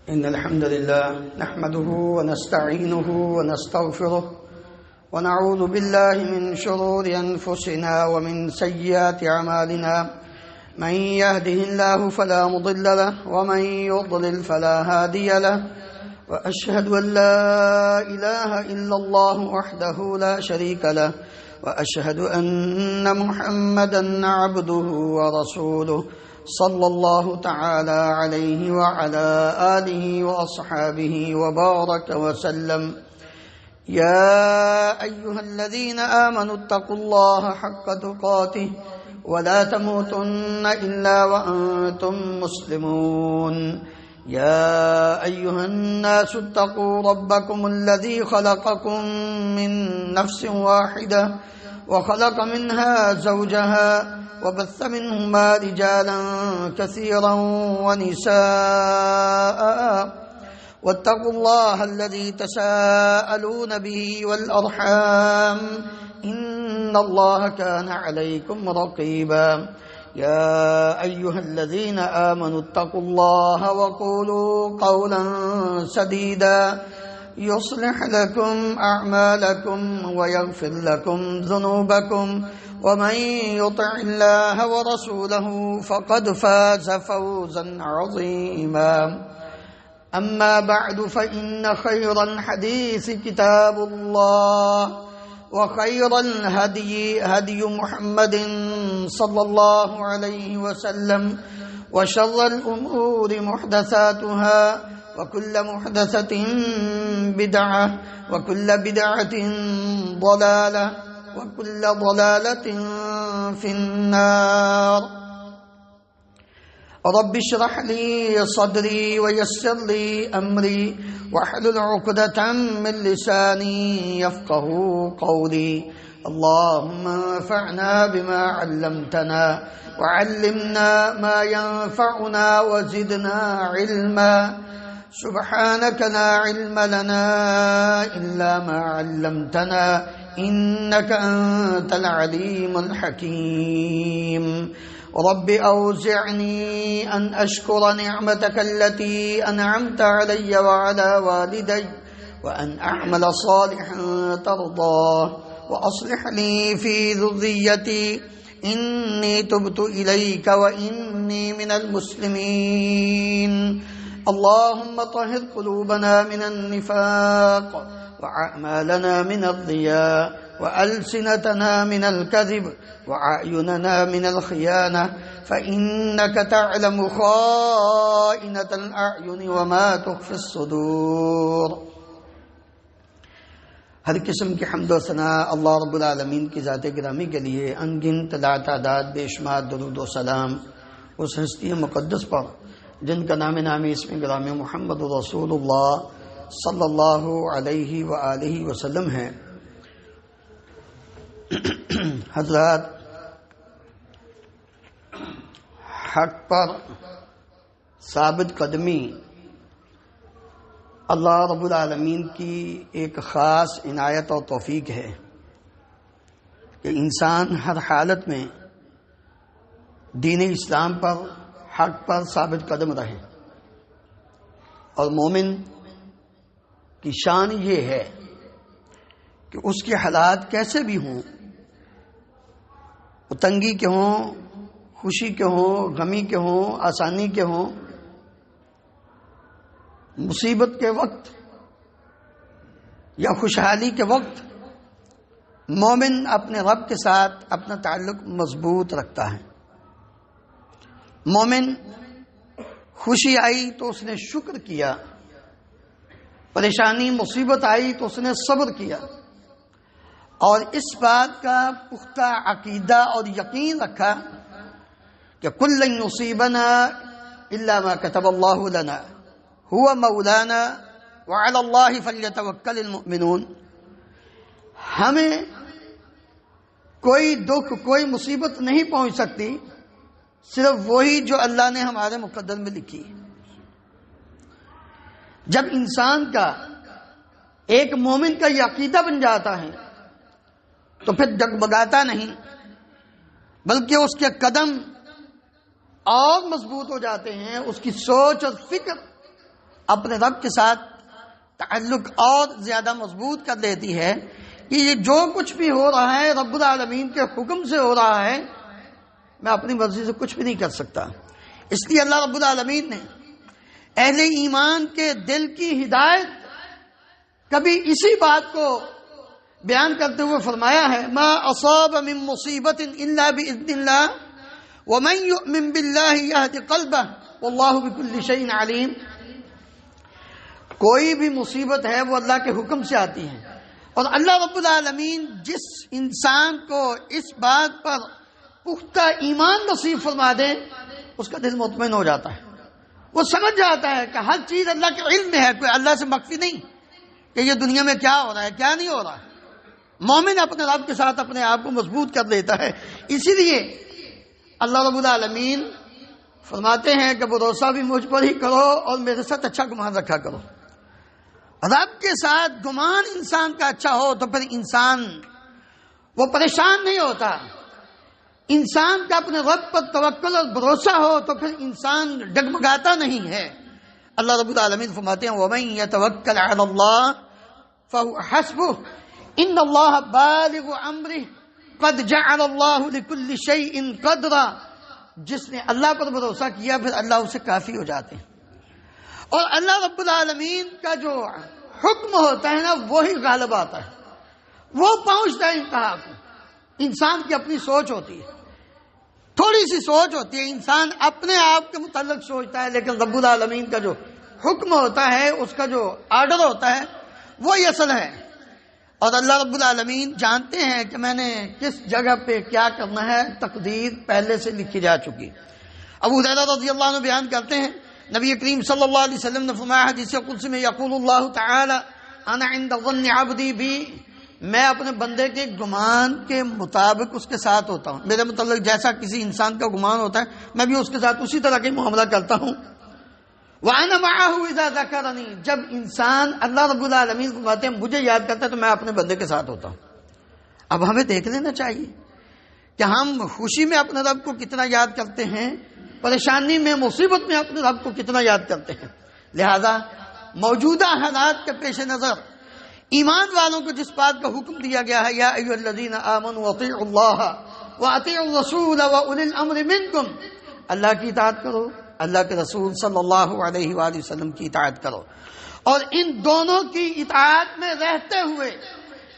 إن الحمد لله نحمده ونستعينه ونستغفره ونعوذ بالله من شرور أنفسنا ومن سيئات أعمالنا من يهده الله فلا مضل له ومن يضلل فلا هادي له وأشهد أن لا إله إلا الله وحده لا شريك له وأشهد أن محمدا عبده ورسوله صلى الله تعالى عليه وعلى آله وأصحابه وبارك وسلم يا أيها الذين آمنوا اتقوا الله حق تقاته ولا تموتن إلا وأنتم مسلمون يا أيها الناس اتقوا ربكم الذي خلقكم من نفس واحدة وخلق منها زوجها وبث منهما رجالا كثيرا ونساء واتقوا الله الذي تساءلون به والأرحام إن الله كان عليكم رقيبا يا أيها الذين آمنوا اتقوا الله وقولوا قولا سديدا يصلح لكم أعمالكم ويغفر لكم ذنوبكم ومن يطع الله ورسوله فقد فاز فوزا عظيما أما بعد فإن خير الحديث كتاب الله وخير الهدي هدي محمد صلى الله عليه وسلم وشر الأمور محدثاتها وكل محدثة بدعة وكل بدعة ضلالة وكل ضلالة في النار رب اشرح لي صدري ويسر لي أمري واحلل عقدة من لساني يفقه قولي اللهم انفعنا بما علمتنا وعلمنا ما ينفعنا وزدنا علما سبحانك لا علم لنا إلا ما علمتنا إنك أنت العليم الحكيم رب أوزعني أن أشكر نعمتك التي أنعمت علي وعلى والدي وأن أعمل صالحا ترضاه وأصلح لي في ذريتي إني تبت إليك وإني من المسلمين اللهم طهر قلوبنا من النفاق وأعمالنا من الرياء وألسنتنا من الكذب وأعيننا من الخيانة فإنك تعلم خائنة الأعين وما تخفي الصدور. ہر قسم کی حمد و ثناء اللہ رب العالمین کی ذات گرامی کے لیے انگنت لا تعداد بے شمار درود و سلام اس ہستی مقدس پر جن کا نام اسم گرامی محمد رسول اللہ صلی اللہ علیہ وآلہ وسلم ہے. حضرات، حق پر ثابت قدمی اللہ رب العالمین کی ایک خاص عنایت اور توفیق ہے کہ انسان ہر حالت میں دین اسلام پر حق پر ثابت قدم رہے، اور مومن کی شان یہ ہے کہ اس کے حالات کیسے بھی ہوں، وہ تنگی کے ہوں، خوشی کے ہوں، غمی کے ہوں، آسانی کے ہوں، مصیبت کے وقت یا خوشحالی کے وقت مومن اپنے رب کے ساتھ اپنا تعلق مضبوط رکھتا ہے. مومن خوشی آئی تو اس نے شکر کیا، پریشانی مصیبت آئی تو اس نے صبر کیا، اور اس بات کا پختہ عقیدہ اور یقین رکھا کہ کل لن یصیبنا الا ما كتب اللہ لنا هو مولانا وعلى اللہ فلیتوکل المؤمنون. ہمیں کوئی دکھ، کوئی مصیبت نہیں پہنچ سکتی صرف وہی جو اللہ نے ہمارے مقدر میں لکھی. جب انسان کا ایک مومن کا یہ عقیدہ بن جاتا ہے تو پھر ڈگمگاتا نہیں، بلکہ اس کے قدم اور مضبوط ہو جاتے ہیں، اس کی سوچ اور فکر اپنے رب کے ساتھ تعلق اور زیادہ مضبوط کر دیتی ہے کہ یہ جو کچھ بھی ہو رہا ہے رب العالمین کے حکم سے ہو رہا ہے، میں اپنی مرضی سے کچھ بھی نہیں کر سکتا۔ اس لیے اللہ رب العالمین نے اہل ایمان کے دل کی ہدایت کبھی اسی بات کو بیان کرتے ہوئے فرمایا ہے، ما اصاب من مصیبت الا باذن اللہ ومن یؤمن باللہ یہد قلبہ واللہ بکل شیء علیم۔ کوئی بھی مصیبت ہے وہ اللہ کے حکم سے آتی ہے، اور اللہ رب العالمین جس انسان کو اس بات پر پختہ ایمان نصیب فرما دے اس کا دل مطمئن ہو جاتا ہے، وہ سمجھ جاتا ہے کہ ہر چیز اللہ کے علم میں ہے، کوئی اللہ سے مخفی نہیں کہ یہ دنیا میں کیا ہو رہا ہے کیا نہیں ہو رہا ہے۔ مومن اپنے رب کے ساتھ اپنے آپ کو مضبوط کر لیتا ہے۔ اسی لیے اللہ رب العالمین فرماتے ہیں کہ بھروسہ بھی مجھ پر ہی کرو اور میرے ساتھ اچھا گمان رکھا کرو۔ رب کے ساتھ گمان انسان کا اچھا ہو تو پھر انسان وہ پریشان نہیں ہوتا، انسان کا اپنے رب پر توکل اور بھروسہ ہو تو پھر انسان ڈگمگاتا نہیں ہے۔ اللہ رب العالمین فرماتے ہیں وَمَن يَتَوَكَّلْ عَلَى اللَّهِ فَهُوَ حَسْبُهُ ان اللہ بالغ امرہ قد جعل اللہ لکل شیء قدرا۔ جس نے اللہ پر بھروسہ کیا پھر اللہ اسے کافی ہو جاتے ہیں، اور اللہ رب العالمین کا جو حکم ہوتا ہے نا وہی غالب آتا ہے، وہ پہنچتا ہے انتہا کو۔ انسان کی اپنی سوچ ہوتی ہے، تھوڑی سی سوچ ہوتی ہے، انسان اپنے آپ کے متعلق سوچتا ہے، لیکن رب العالمین کا جو حکم ہوتا ہے اس کا جو آرڈر ہوتا ہے وہی اصل ہے۔ اور اللہ رب العالمین جانتے ہیں کہ میں نے کس جگہ پہ کیا کرنا ہے، تقدیر پہلے سے لکھی جا چکی۔ ابو ہریرہ رضی اللہ عنہ بیان کرتے ہیں نبی کریم صلی اللہ علیہ وسلم نے فرمایا حدیث قدسی میں یقول اللہ تعالی انا عند ظن عبدی بی، میں اپنے بندے کے گمان کے مطابق اس کے ساتھ ہوتا ہوں، میرے متعلق جیسا کسی انسان کا گمان ہوتا ہے میں بھی اس کے ساتھ اسی طرح کا معاملہ کرتا ہوں۔ وَأَنَا مَعَهُ إِذَا ذَكَرَنِي، جب انسان اللہ رب العالمین کو کہتے ہیں مجھے یاد کرتا ہے تو میں اپنے بندے کے ساتھ ہوتا ہوں۔ اب ہمیں دیکھ لینا چاہیے کہ ہم خوشی میں اپنے رب کو کتنا یاد کرتے ہیں، پریشانی میں مصیبت میں اپنے رب کو کتنا یاد کرتے ہیں۔ لہذا موجودہ حالات کے پیش نظر ایمان والوں کو جس بات کا حکم دیا گیا ہے یا ایھا الذین آمنوا اطیعوا اللہ واطیعوا الرسول واولی الامر منکم، اللہ کی اطاعت کرو، اللہ کے رسول صلی اللہ علیہ وآلہ وسلم کی اطاعت کرو، اور ان دونوں کی اطاعت میں رہتے ہوئے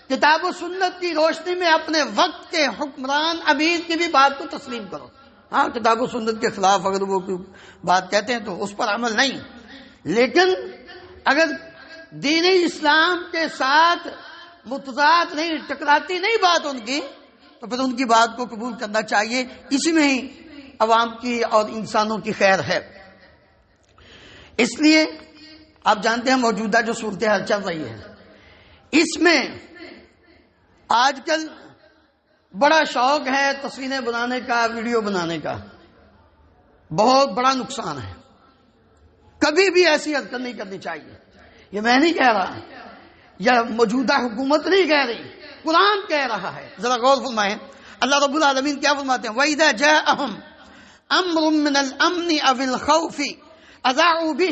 کتاب و سنت کی روشنی میں اپنے وقت کے حکمران امیر کی بھی بات کو تسلیم کرو۔ ہاں کتاب و سنت کے خلاف اگر وہ کوئی بات کہتے ہیں تو اس پر عمل نہیں، لیکن اگر دین اسلام کے ساتھ متضاد نہیں، ٹکراتی نہیں بات ان کی، تو پھر ان کی بات کو قبول کرنا چاہیے، اسی میں ہی عوام کی اور انسانوں کی خیر ہے۔ اس لیے آپ جانتے ہیں موجودہ جو صورتحال چل رہی ہے اس میں آج کل بڑا شوق ہے تصویریں بنانے کا، ویڈیو بنانے کا، بہت بڑا نقصان ہے، کبھی بھی ایسی حرکت نہیں کرنی چاہیے۔ یہ میں نہیں کہہ رہا، یا موجودہ حکومت نہیں کہہ رہی، قرآن کہہ رہا ہے۔ ذرا غور فرمائیں اللہ رب العالمین کیا فرماتے ہیں، وَإِذَا جَاءَهُمْ أَمْرٌ مِّنَ الْأَمْنِ أَوِ الْخَوْفِ أَذَاعُوا بِهِ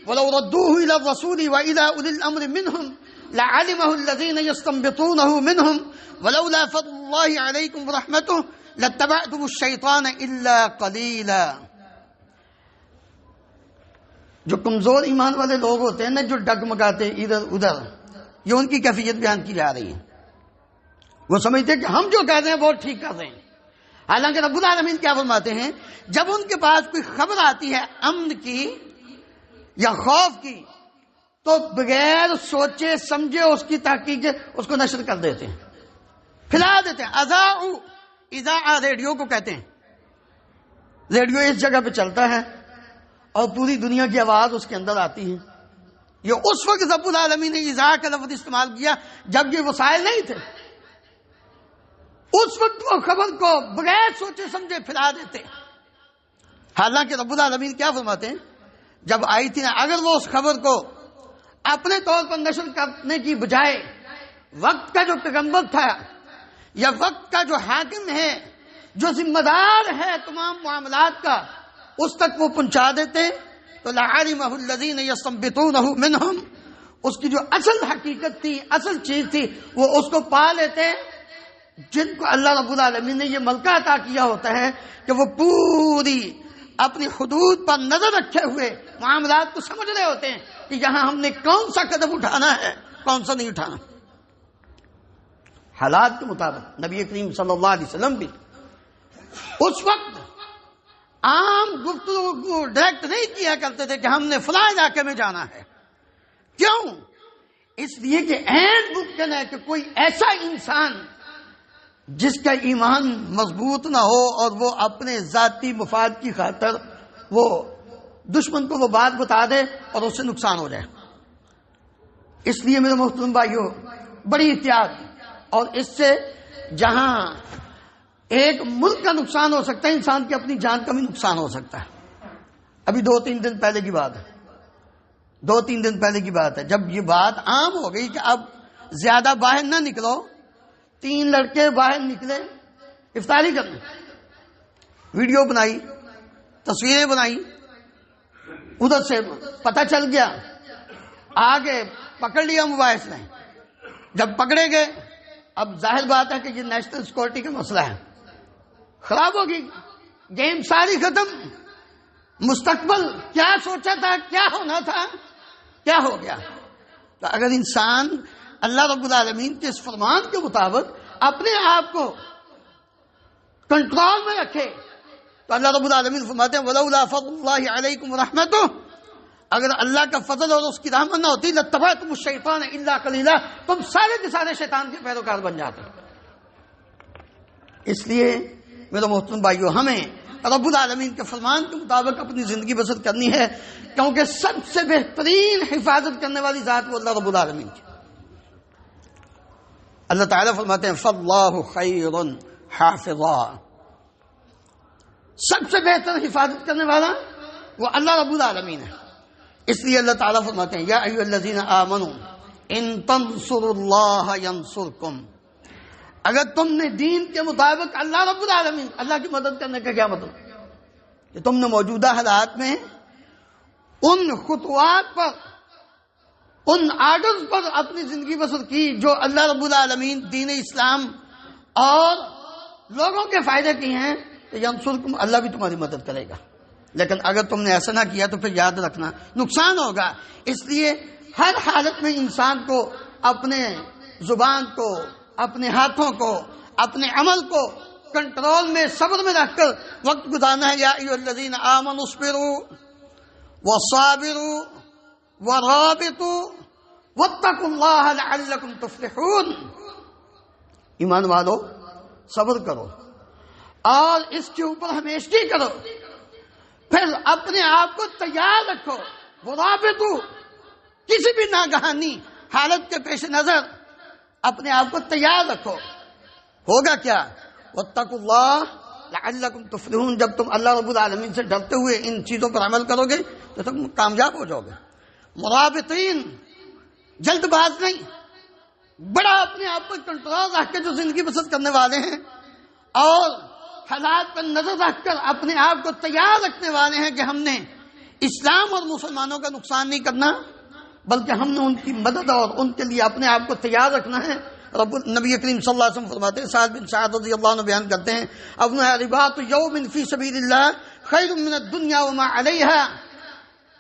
وَلَوْ رَدُّوهُ إِلَى الرَّسُولِ وَإِلَى أُولِي الْأَمْرِ مِنْهُمْ لَعَلِمَهُ الَّذِينَ يَسْتَنبِطُونَهُ مِنْهُمْ وَلَوْلَا فَضْلُ اللَّهِ عَلَيْكُمْ وَرَحْمَتُهُ لَاتَّبَعْتُمُ الشَّيْطَانَ إِلَّا قَلِيلًا۔ جو کمزور ایمان والے لوگ ہوتے ہیں نا، جو ڈگمگاتے ادھر ادھر، یہ ان کی کیفیت بیان کی جا رہی ہے۔ وہ سمجھتے ہیں کہ ہم جو کہہ رہے ہیں وہ ٹھیک کر رہے ہیں، حالانکہ رب العالمین کیا فرماتے ہیں، جب ان کے پاس کوئی خبر آتی ہے امن کی یا خوف کی تو بغیر سوچے سمجھے اس کی تحقیق اس کو نشر کر دیتے ہیں، پھیلا دیتے ہیں۔ اذاعہ ریڈیو کو کہتے ہیں، ریڈیو اس جگہ پہ چلتا ہے اور پوری دنیا کی آواز اس کے اندر آتی ہے۔ یہ اس وقت رب العالمین نے اذاعہ کا لفظ استعمال کیا جب یہ وسائل نہیں تھے، اس وقت وہ خبر کو بغیر سوچے سمجھے پھیلا دیتے۔ حالانکہ رب العالمین کیا فرماتے ہیں، جب آئی تھی نا، اگر وہ اس خبر کو اپنے طور پر نشر کرنے کی بجائے وقت کا جو پیغمبر تھا یا وقت کا جو حاکم ہے، جو ذمہ دار ہے تمام معاملات کا، اس تک وہ پہنچا دیتے تو لعلمہ الذین یستنبطونہ منہم، اس کی جو اصل حقیقت تھی، اصل چیز تھی، وہ اس کو پا لیتے جن کو اللہ رب العالمین نے یہ ملکہ عطا کیا ہوتا ہے کہ وہ پوری اپنی حدود پر نظر رکھے ہوئے معاملات کو سمجھ رہے ہوتے ہیں کہ یہاں ہم نے کون سا قدم اٹھانا ہے، کون سا نہیں اٹھانا۔ حالات کے مطابق نبی کریم صلی اللہ علیہ وسلم بھی اس وقت عام گفتگو کو ڈائریکٹ نہیں کیا کرتے تھے کہ ہم نے فلاں علاقے میں جانا ہے۔ کیوں؟ اس لیے کہ عین ممکن ہے کہ کوئی ایسا انسان جس کا ایمان مضبوط نہ ہو اور وہ اپنے ذاتی مفاد کی خاطر وہ دشمن کو وہ بات بتا دے اور اس سے نقصان ہو جائے۔ اس لیے میرے محترم بھائیوں، بڑی احتیاط، اور اس سے جہاں ایک ملک کا نقصان ہو سکتا ہے، انسان کی اپنی جان کا بھی نقصان ہو سکتا ہے۔ ابھی 2-3 دن پہلے کی بات ہے، 2-3 دن پہلے کی بات ہے، جب یہ بات عام ہو گئی کہ اب زیادہ باہر نہ نکلو، 3 لڑکے باہر نکلے افطاری کرنے، ویڈیو بنائی، تصویریں بنائی، ادھر سے پتہ چل گیا، آگے پکڑ لیا موبائل نے۔ جب پکڑے گئے، اب ظاہر بات ہے کہ یہ نیشنل سیکورٹی کا مسئلہ ہے، خراب ہوگی، گیم ساری ختم، مستقبل کیا سوچا تھا، کیا ہونا تھا، کیا ہو گیا۔ تو اگر انسان اللہ رب العالمین کے اس فرمان کے مطابق اپنے آپ کو کنٹرول میں رکھے تو اللہ رب العالمین فرماتے ہیں وَلَوْلَا فَضْلُ اللَّهِ عَلَيْكُمْ وَرَحْمَتُهُ، اگر اللہ کا فضل اور اس کی رحمت نہ ہوتی لَاتَّبَعْتُمُ الشَّيْطَانَ إِلَّا قَلِيلًا، تم سارے کے سارے شیطان کے پیروکار بن جاتے۔ اس لیے میرے محترم بھائیوں، ہمیں رب العالمین کے فرمان کے مطابق اپنی زندگی بسر کرنی ہے، کیونکہ سب سے بہترین حفاظت کرنے والی ذات وہ اللہ رب العالمین کی۔ اللہ تعالیٰ فرماتے ہیں فَاللَّهُ خَيْرٌ حَافِظًا، سب سے بہتر حفاظت کرنے والا وہ اللہ رب العالمین ہے۔ اس لیے اللہ تعالیٰ فرماتے ہیں یا ایھا الذین آمنوا ان تنصروا اللہ ینصرکم، اگر تم نے دین کے مطابق اللہ رب العالمین، اللہ کی مدد کرنے کا کیا مطلب کہ تم نے موجودہ حالات میں ان خطوات پر، ان آرڈرز پر اپنی زندگی بسر کی جو اللہ رب العالمین دین اسلام اور لوگوں کے فائدے کی ہیں، تو ینصرکم، اللہ بھی تمہاری مدد کرے گا۔ لیکن اگر تم نے ایسا نہ کیا تو پھر یاد رکھنا نقصان ہوگا۔ اس لیے ہر حالت میں انسان کو اپنے زبان کو، اپنے ہاتھوں کو، اپنے عمل کو کنٹرول میں، صبر میں رکھ کر وقت گزارنا ہے۔ یا ایھا الذین آمنوا اصبروا وصابروا ورابطوا واتقوا اللہ لعلکم تفلحون، ایمان والو صبر کرو اور اس کے اوپر ہمیشگی کرو، پھر اپنے آپ کو تیار رکھو، ورابطوا، کسی بھی ناگہانی حالت کے پیش نظر اپنے آپ کو تیار رکھو۔ ہوگا کیا؟ واتقوا اللہ لعلکم تفلحون، جب تم اللہ رب العالمین سے ڈرتے ہوئے ان چیزوں پر عمل کرو گے تو تم کامیاب ہو جاؤ گے۔ مرابطین، جلد باز نہیں، بڑا اپنے آپ پر کنٹرول رکھ کے جو زندگی بسر کرنے والے ہیں اور حالات پر نظر رکھ کر اپنے آپ کو تیار رکھنے والے ہیں کہ ہم نے اسلام اور مسلمانوں کا نقصان نہیں کرنا، بلکہ ہم نے ان کی مدد اور ان کے لیے اپنے آپ کو تیار رکھنا ہے۔ نبی کریم صلی اللہ علیہ وسلم فرماتے ہیں، سعد بن سعد رضی اللہ عنہ بیان کرتے ہیں، اپنا رباط یوم فی سبیل اللہ خیر من الدنیا وما علیہا،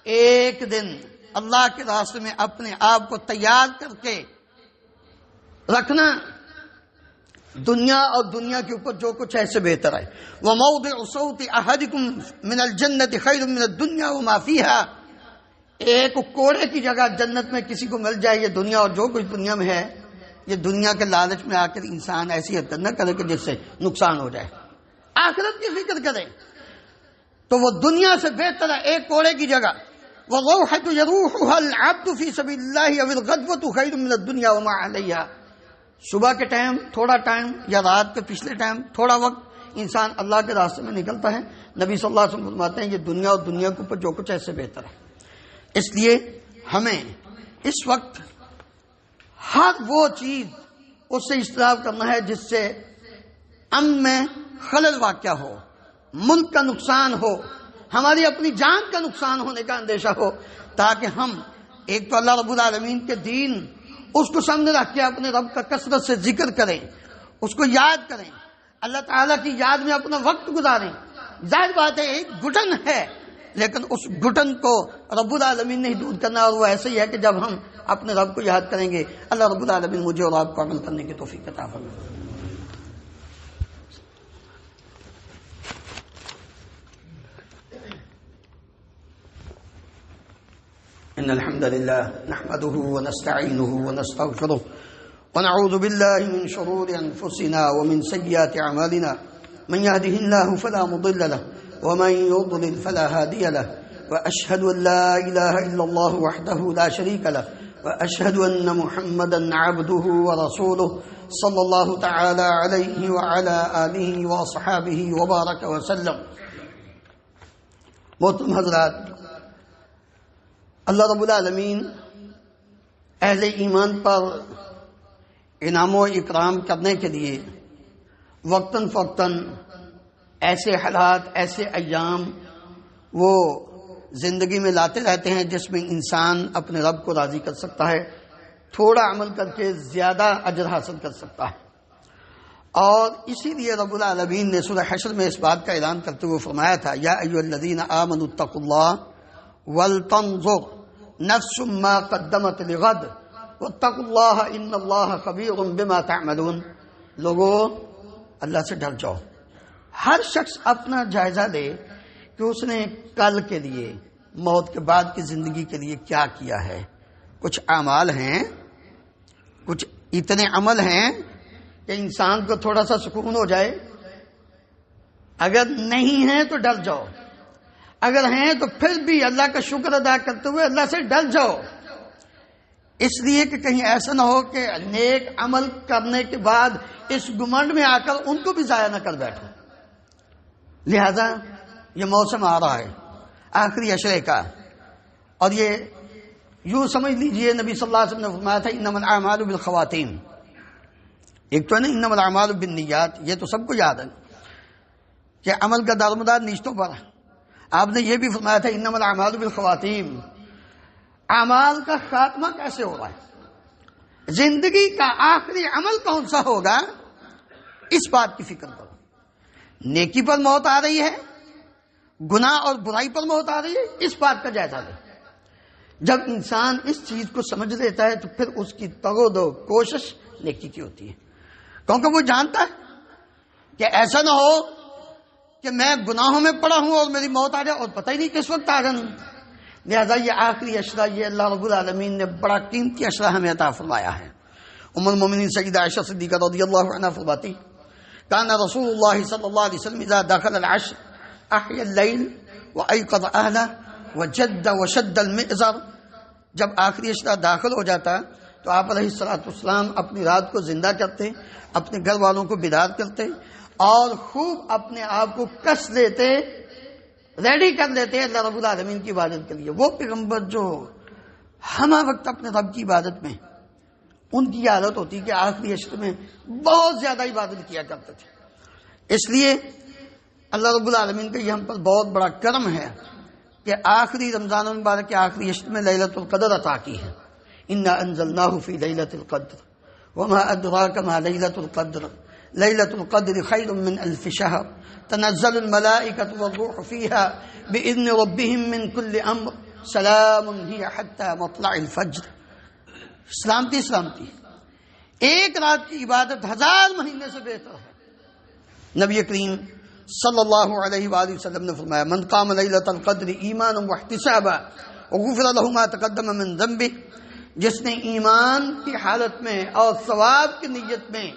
ایک دن اللہ کے راستے میں اپنے آپ کو تیار کر کے رکھنا دنیا اور دنیا کے اوپر جو کچھ ہے سے بہتر ہے۔ وَمَوْضِعُ صَوْتِ أَحَدِكُمْ مِنَ الْجَنَّةِ خَيْرٌ مِنَ الدُّنْيَا وَمَا فِيهَا، ایک کوڑے کی جگہ جنت میں کسی کو مل جائے، یہ دنیا اور جو کچھ دنیا میں ہے، یہ دنیا کے لالچ میں آ کر انسان ایسی حرکت نہ کرے کہ جس سے نقصان ہو جائے، آخرت کی فکر کرے تو وہ دنیا سے بہتر ہے ایک کوڑے کی جگہ۔ وَالرَّوْحَةُ يَرُوحُهَا الْعَبْدُ فِي سَبِيلِ اللَّهِ أَوِ الْغَدْوَةُ خَيْرٌ مِنَ الدُّنْيَا وَمَا عَلَيْهَا، صبح کے ٹائم تھوڑا ٹائم یا رات کے پچھلے ٹائم تھوڑا وقت انسان اللہ کے راستے میں نکلتا ہے، نبی صلی اللہ علیہ وسلم فرماتے ہیں یہ دنیا اور دنیا کے اوپر جو کچھ ہے اس سے بہتر ہے۔ اس لیے ہمیں اس وقت ہر وہ چیز اس سے اجتناب کرنا ہے جس سے امن میں خلل واقع ہو، ملک کا نقصان ہو، ہماری اپنی جان کا نقصان ہونے کا اندیشہ ہو، تاکہ ہم ایک تو اللہ رب العالمین کے دین اس کو سامنے رکھ کے اپنے رب کا کثرت سے ذکر کریں، اس کو یاد کریں، اللہ تعالیٰ کی یاد میں اپنا وقت گزاریں۔ ظاہر بات ہے ایک گھٹن ہے، لیکن اس گھٹن کو رب العالمین نے ہی دور کرنا، اور وہ ایسے ہی ہے کہ جب ہم اپنے رب کو یاد کریں گے اللہ رب العالمین مجھے اور آپ کو عمل کرنے کی توفیق عطا فرمائے۔ إن الحمد لله نحمده ونستعينه ونستغفره ونعوذ بالله من شرور أنفسنا ومن سيئات أعمالنا من يهده الله فلا مضل له ومن يضلل فلا هادي له وأشهد أن لا إله إلا الله وحده لا شريك له وأشهد أن محمدا عبده ورسوله صلى الله تعالى عليه وعلى آله وأصحابه وبارك وسلم۔ محترم حضرات، اللہ رب العالمین اہل ایمان پر انعام و اکرام کرنے کے لیے وقتاً فوقتاً ایسے حالات، ایسے ایام وہ زندگی میں لاتے رہتے ہیں جس میں انسان اپنے رب کو راضی کر سکتا ہے، تھوڑا عمل کر کے زیادہ اجر حاصل کر سکتا ہے۔ اور اسی لیے رب العالمین نے سورہ حشر میں اس بات کا اعلان کرتے ہوئے فرمایا تھا، یا ایھا الذین آمنوا اتقوا اللہ ولتنظر نفس ما قدمت لغد واتقوا اللہ ان اللہ خبیر بما تعملون۔ لوگو اللہ سے ڈر جاؤ، ہر شخص اپنا جائزہ لے کہ اس نے کل کے لیے، موت کے بعد کی زندگی کے لیے کیا کیا ہے۔ کچھ اعمال ہیں، کچھ اتنے عمل ہیں کہ انسان کو تھوڑا سا سکون ہو جائے، اگر نہیں ہیں تو ڈر جاؤ، اگر ہیں تو پھر بھی اللہ کا شکر ادا کرتے ہوئے اللہ سے ڈر جاؤ، اس لیے کہ کہیں ایسا نہ ہو کہ نیک عمل کرنے کے بعد اس گمنڈ میں آ کر ان کو بھی ضائع نہ کر بیٹھو۔ لہذا یہ موسم آ رہا ہے آخری عشرے کا، اور یہ یوں سمجھ لیجئے نبی صلی اللہ علیہ وسلم نے فرمایا تھا انما الاعمال بالخواتیم۔ ایک تو ہے نا انما الاعمال بالنیات، یہ تو سب کو یاد ہے کہ عمل کا دارمدار نیتوں پر ہے۔ آپ نے یہ بھی فرمایا تھا انما الاعمال بالخواتیم، اعمال کا خاتمہ کیسے ہو رہا ہے، زندگی کا آخری عمل کون سا ہوگا، اس بات کی فکر کرو۔ نیکی پر موت آ رہی ہے، گناہ اور برائی پر موت آ رہی ہے، اس بات کا جائزہ لے۔ جب انسان اس چیز کو سمجھ لیتا ہے تو پھر اس کی تگود و کوشش نیکی کی ہوتی ہے، کیونکہ وہ جانتا ہے کہ ایسا نہ ہو کہ میں گناہوں میں پڑا ہوں اور میری موت آ جائے اور پتہ ہی نہیں کس وقت آ جانا۔ لہذا یہ آخری عشرہ، یہ اللہ رب العالمین نے بڑا قیمتی عشرہ ہمیں عطا فرمایا ہے۔ ام المومنین سیدہ عائشہ صدیقہ رضی اللہ عنہا فرماتی کان رسول اللہ صلی اللہ علیہ وسلم اذا دخل العشر احیا اللیل وایقظ اہلہ وجد وشد المئزر۔ جب آخری عشرہ داخل ہو جاتا تو آپ علیہ الصلوۃ والسلام اپنی رات کو زندہ کرتے، اپنے گھر والوں کو بیدار کرتے اور خوب اپنے آپ کو کس لیتے، ریڈی کر لیتے اللہ رب العالمین کی عبادت کے لیے۔ وہ پیغمبر جو ہمہ وقت اپنے رب کی عبادت میں، ان کی عادت ہوتی کہ آخری عشر میں بہت زیادہ عبادت کیا کرتے تھے۔ اس لیے اللہ رب العالمین کا یہ ہم پر بہت بڑا کرم ہے کہ آخری رمضان المبارک کے آخری عشر میں لیلۃ القدر عطا کی ہے۔ انا انزلناہ فی لیلۃ القدر وما ادراک ما لیلۃ القدر لیلۃ القدر خیر من الف شہر تنزل الملائکۃ والروح فیہا باذن ربہم من کل امر سلام ہی حتی مطلع الفجر۔ سلامتی سلامتی، ایک رات کی عبادت 1000 مہینے سے بہتر ہے۔ نبی کریم صلی اللہ علیہ وآلہ وسلم نے فرمایا من قام لیلۃ القدر ایمانا واحتسابا وغفر له ما تقدم من ذنبہ، جس نے ایمان کی حالت میں اور ثواب کی نیت میں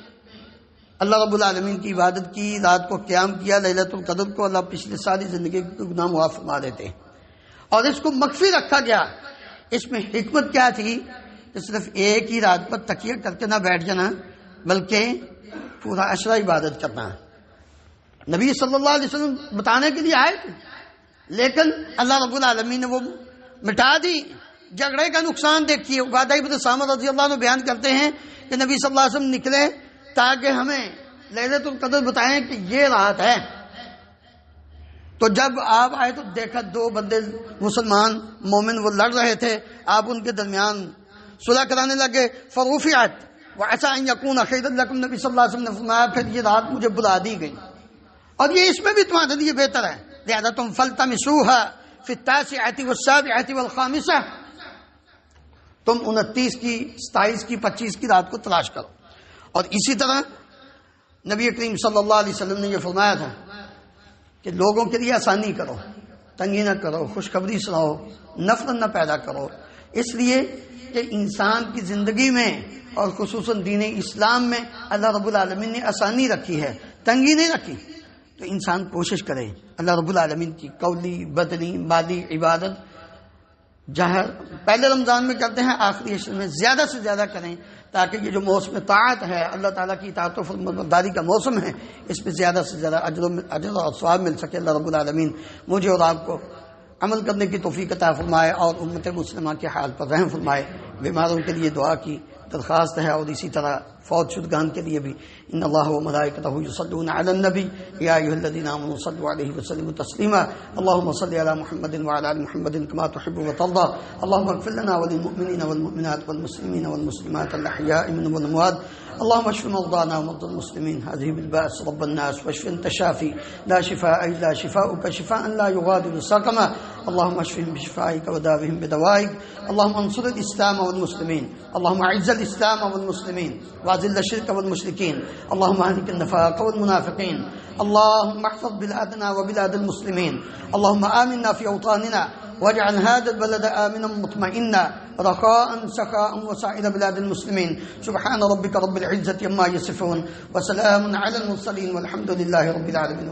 اللہ رب العالمین کی عبادت کی، رات کو قیام کیا، لیلۃ القدر کو اللہ پچھلی ساری زندگی کے گناہ معاف فرما دیتے ہیں۔ اور اس کو مخفی رکھا گیا، اس میں حکمت کیا تھی کہ صرف ایک ہی رات پر تکیہ کر کے نہ بیٹھ جانا بلکہ پورا عشرہ عبادت کرنا۔ نبی صلی اللہ علیہ وسلم بتانے کے لیے آئے تھے، لیکن اللہ رب العالمین نے وہ مٹا دی۔ جھگڑے کا نقصان دیکھیے، عبادہ بن صامت رضی اللہ عنہ بیان کرتے ہیں کہ نبی صلی اللہ علیہ وسلم نکلے تاکہ ہمیں لیلۃ القدر بتائیں کہ یہ رات ہے، تو جب آپ آئے تو دیکھا دو بندے مسلمان مومن وہ لڑ رہے تھے، آپ ان کے درمیان صلح کرانے لگے. فرفعت وعسى ان يكون خيرا لكم، نبی صلی اللہ علیہ وسلم نے فرمایا پھر یہ رات مجھے بلا دی گئی اور یہ اس میں بھی تمہارے لیے بہتر ہے، لہذا تم فلتمسوها في التاسعة والسابعة والخامسة، تم 29 کی، 27 کی، 25 کی رات کو تلاش کرو. اور اسی طرح نبی کریم صلی اللہ علیہ وسلم نے یہ فرمایا تھا کہ لوگوں کے لیے آسانی کرو، تنگی نہ کرو، خوشخبری سناؤ، نفرت نہ پیدا کرو، اس لیے کہ انسان کی زندگی میں اور خصوصاً دین اسلام میں اللہ رب العالمین نے آسانی رکھی ہے، تنگی نہیں رکھی. تو انسان کوشش کرے اللہ رب العالمین کی قولی، بدنی، مالی عبادت جہاں پہلے رمضان میں کرتے ہیں، آخری عشر میں زیادہ سے زیادہ کریں، تاکہ یہ جو موسم طاعت ہے، اللہ تعالیٰ کی اطاعت و فرمانبرداری کا موسم ہے، اس پہ زیادہ سے زیادہ اجر اور ثواب مل سکے. اللہ رب العالمین مجھے اور آپ کو عمل کرنے کی توفیق عطا فرمائے اور امت مسلمہ کے حال پر رحم فرمائے. بیماروں کے لیے دعا کی درخواست ہے اور اسی طرح فوت شدگان کے لیے بھی. ان اللہ و ملائکتہ یصلون علی النبی یا ایھا الذین آمنوا صلوا علیہ وسلموا تسلیما. اللهم صل علی محمد وعلی آل محمد كما تحب وترضى. اللهم اغفر لنا وللمؤمنین والمؤمنات والمسلمین والمسلمات الاحیاء منهم والاموات. اللهم اشف مرضانا ومرضى المسلمين، اذهب الباس رب الناس واشف انت الشافي، لا شفاء الا شفاؤك شفاء لا يغادر سقما. اللهم اشفهم بشفائك وداوهم بدوائك. اللهم انصر الاسلام والمسلمين. اللهم اعز الاسلام والمسلمين واذل الشرك والمشركين. اللهم اهلك النفاق والمنافقين. اللهم احفظ بلادنا وبلاد المسلمين. اللهم آمنا في اوطاننا واجعل هذا البلد آمنا مطمئنا رخاء سخاء وسائر بلاد المسلمين. سبحان ربك رب العزة عما يصفون وسلام على المرسلين والحمد لله رب العالمين.